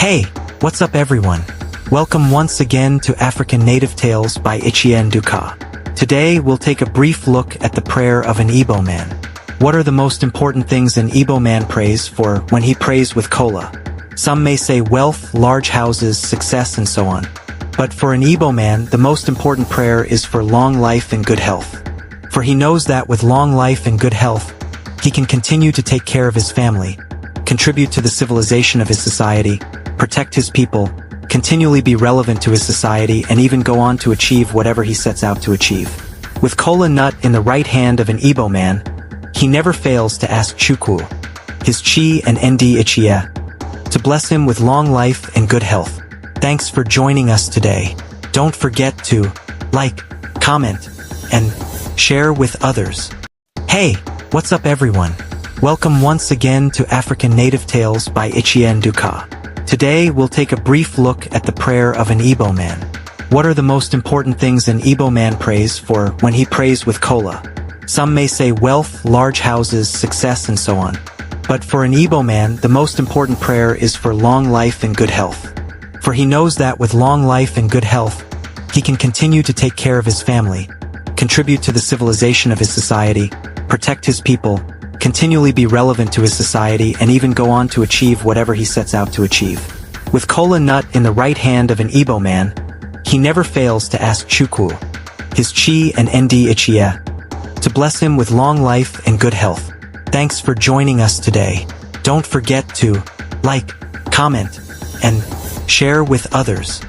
Hey, what's up everyone? Welcome once again to African Native Tales by Ichien Duka. Today we'll take a brief look at the prayer of an Igbo man. What are the most important things an Igbo man prays for when he prays with kola? Some may say wealth, large houses, success and so on. But for an Igbo man, the most important prayer is for long life and good health. For he knows that with long life and good health, he can continue to take care of his family, contribute to the civilization of his society, protect his people, continually be relevant to his society and even go on to achieve whatever he sets out to achieve. With kola nut in the right hand of an Igbo man, he never fails to ask Chukwu, his chi and Ndi Ichie, to bless him with long life and good health. Thanks for joining us today. Don't forget to like, comment, and share with others. Hey, what's up everyone? Welcome once again to African Native Tales by Ichien Duka. Today we'll take a brief look at the prayer of an Igbo man. What are the most important things an Igbo man prays for when he prays with kola? Some may say wealth, large houses, success and so on. But for an Igbo man, the most important prayer is for long life and good health. For he knows that with long life and good health, he can continue to take care of his family, contribute to the civilization of his society, protect his people, continually be relevant to his society and even go on to achieve whatever he sets out to achieve. With kola nut in the right hand of an Igbo man, he never fails to ask Chukwu, his chi and Ndi Ichie, to bless him with long life and good health. Thanks for joining us today. Don't forget to like, comment, and share with others.